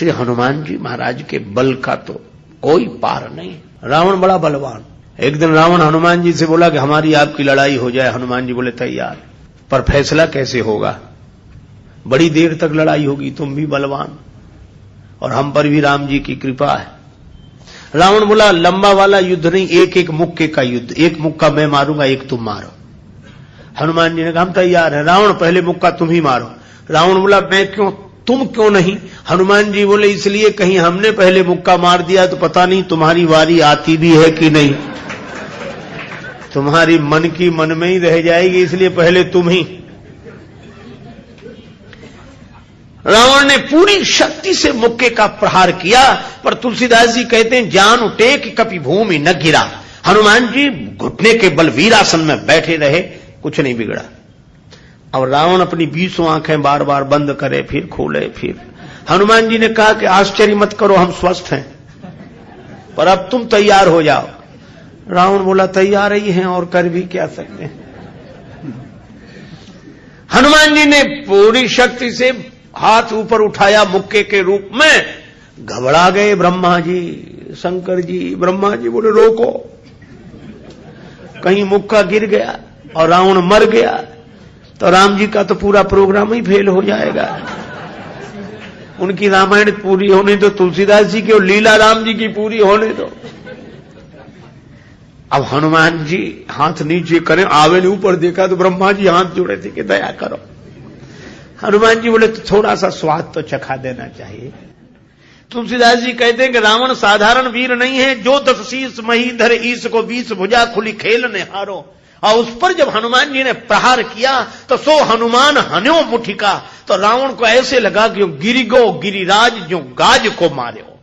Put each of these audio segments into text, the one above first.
श्री हनुमान जी महाराज के बल का तो कोई पार नहीं। रावण बड़ा बलवान। एक दिन रावण हनुमान जी से बोला कि हमारी आपकी लड़ाई हो जाए। हनुमान जी बोले तैयार, पर फैसला कैसे होगा? बड़ी देर तक लड़ाई होगी, तुम भी बलवान और हम पर भी राम जी की कृपा है। रावण बोला लंबा वाला युद्ध नहीं, एक एक मुक्के का युद्ध, एक मुक्का मैं मारूंगा, एक तुम मारो। हनुमान जी ने कहा हम तैयार है। रावण पहले मुक्का तुम ही मारो। रावण बोला मैं क्यों, तुम क्यों नहीं? हनुमान जी बोले इसलिए कहीं हमने पहले मुक्का मार दिया तो पता नहीं तुम्हारी वारी आती भी है कि नहीं, तुम्हारी मन की मन में ही रह जाएगी, इसलिए पहले तुम ही। रावण ने पूरी शक्ति से मुक्के का प्रहार किया, पर तुलसीदास जी कहते हैं जान टेक कपि भूमि न गिरा। हनुमान जी घुटने के बल वीरासन में बैठे रहे, कुछ नहीं बिगड़ा। और रावण अपनी 20 आंखें बार बार बंद करे, फिर खोले, फिर हनुमान जी ने कहा कि आश्चर्य मत करो, हम स्वस्थ हैं, पर अब तुम तैयार हो जाओ। रावण बोला तैयार ही हैं और कर भी क्या सकते हैं। हनुमान जी ने पूरी शक्ति से हाथ ऊपर उठाया मुक्के के रूप में। घबरा गए ब्रह्मा जी, शंकर जी। ब्रह्मा जी बोले रोको, कहीं मुक्का गिर गया और रावण मर गया तो राम जी का तो पूरा प्रोग्राम ही फेल हो जाएगा। उनकी रामायण पूरी होने दो, तुलसीदास जी की और लीला राम जी की पूरी होने दो। अब हनुमान जी हाथ नीचे करें, आवे ने ऊपर देखा तो ब्रह्मा जी हाथ जोड़े थे कि दया करो। हनुमान जी बोले तो थोड़ा सा स्वाद तो चखा देना चाहिए। तुलसीदास जी कहते हैं कि रावण साधारण वीर नहीं है, जो 10 शीश मही धर ईश को 20 भुजा खुली खेल ने हारो। और उस पर जब हनुमान जी ने प्रहार किया तो सो हनुमान हन्यो मुठिका, तो रावण को ऐसे लगा कि गिरिगो गिरिराज जो गाज को मारे हो,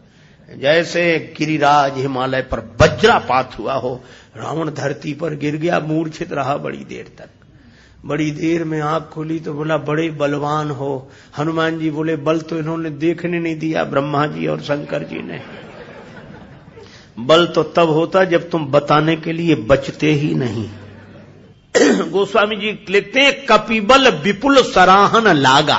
जैसे गिरिराज हिमालय पर वज्रापात हुआ हो। रावण धरती पर गिर गया, मूर्छित रहा बड़ी देर तक। बड़ी देर में आंख खोली तो बोला बड़े बलवान हो। हनुमान जी बोले बल तो इन्होंने देखने नहीं दिया, ब्रह्मा जी और शंकर जी ने। बल तो तब होता जब तुम बताने के लिए बचते ही नहीं। गोस्वामी जी लिखते हैं कपिबल विपुल सराहन लागा।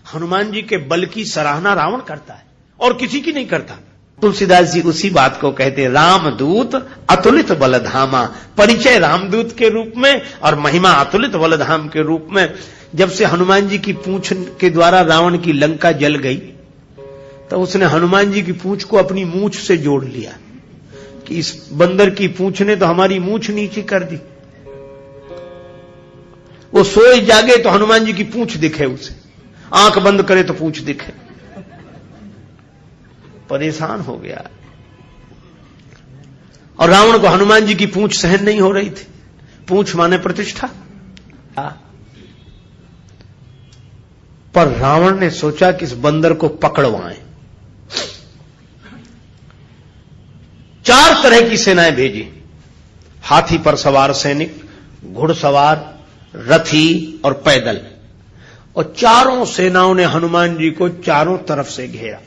हनुमान जी के बल की सराहना रावण करता है और किसी की नहीं करता। तुलसीदास जी उसी बात को कहते हैं रामदूत अतुलित बलधामा। परिचय रामदूत के रूप में और महिमा अतुलित बलधाम के रूप में। जब से हनुमान जी की पूंछ के द्वारा रावण की लंका जल गई तो उसने हनुमान जी की पूंछ को अपनी मूंछ से जोड़ लिया कि इस बंदर की पूंछ ने तो हमारी मूंछ नीची कर दी। वो सोए जागे तो हनुमान जी की पूंछ दिखे उसे, आंख बंद करे तो पूंछ दिखे। परेशान हो गया। और रावण को हनुमान जी की पूंछ सहन नहीं हो रही थी। पूंछ माने प्रतिष्ठा। पर रावण ने सोचा कि इस बंदर को पकड़वाएं। 4 तरह की सेनाएं भेजी, हाथी पर सवार सैनिक, घुड़सवार, रथी और पैदल। और चारों सेनाओं ने हनुमान जी को चारों तरफ से घेरा।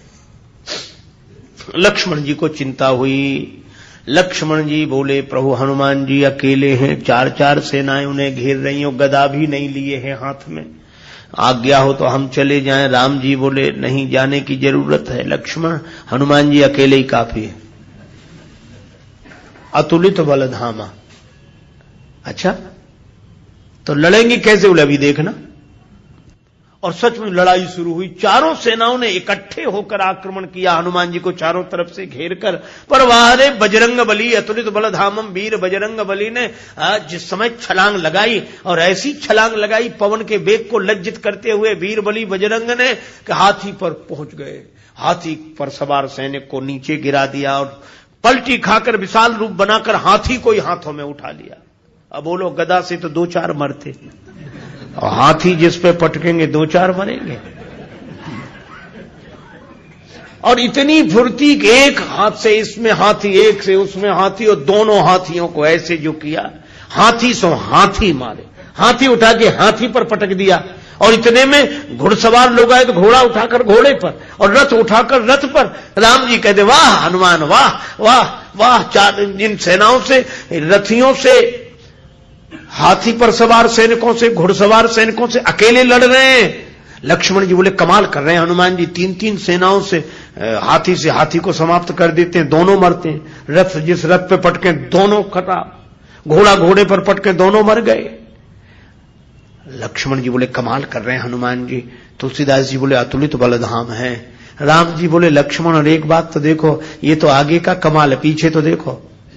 लक्ष्मण जी को चिंता हुई। लक्ष्मण जी बोले प्रभु हनुमान जी अकेले हैं, 4 सेनाएं उन्हें घेर रही हो, गदा भी नहीं लिए हैं हाथ में, आज्ञा हो तो हम चले जाएं। राम जी बोले नहीं, जाने की जरूरत है लक्ष्मण, हनुमान जी अकेले ही काफी है। अतुलित बलधामा। अच्छा तो लड़ेंगे कैसे? बोले अभी देखना। और सच में लड़ाई शुरू हुई। चारों सेनाओं ने इकट्ठे होकर आक्रमण किया हनुमान जी को चारों तरफ से घेरकर। पर वारे बजरंग बली अतुलित बलधामम, वीर बजरंग बली ने जिस समय छलांग लगाई और ऐसी छलांग लगाई पवन के वेग को लज्जित करते हुए वीर बली बजरंग ने कि हाथी पर पहुंच गए। हाथी पर सवार सैनिक को नीचे गिरा दिया और पलटी खाकर विशाल रूप बनाकर हाथी को ही हाथों में उठा लिया। अब बोलो गदा से तो 2-4 मरते और हाथी जिस पे पटकेंगे 2-4 मरेंगे। और इतनी फुर्ती कि एक हाथ से इसमें हाथी, एक से उसमें हाथी, और दोनों हाथियों को ऐसे जो किया, हाथी सो हाथी मारे। हाथी उठा के हाथी पर पटक दिया। और इतने में घुड़सवार लोग आए तो घोड़ा उठाकर घोड़े पर और रथ उठाकर रथ पर। राम जी कहते वाह हनुमान वाह वाह वाह। 4 इन सेनाओं से, रथियों से, हाथी पर सवार सैनिकों से, घुड़सवार सैनिकों से अकेले लड़ रहे हैं, लक्ष्मण जी बोले कमाल कर रहे हैं हनुमान जी, 3-3 सेनाओं से हाथी को समाप्त कर देते हैं, दोनों मरते हैं। रथ जिस रथ पे पटके दोनों खराब, घोड़ा घोड़े पर पटके दोनों मर गए। लक्ष्मण जी बोले कमाल कर रहे हैं हनुमान जी। तुलसीदास जी बोले अतुलित बलधाम है। राम जी बोले लक्ष्मण और एक बात तो देखो, ये तो आगे का कमाल है, पीछे तो देखो।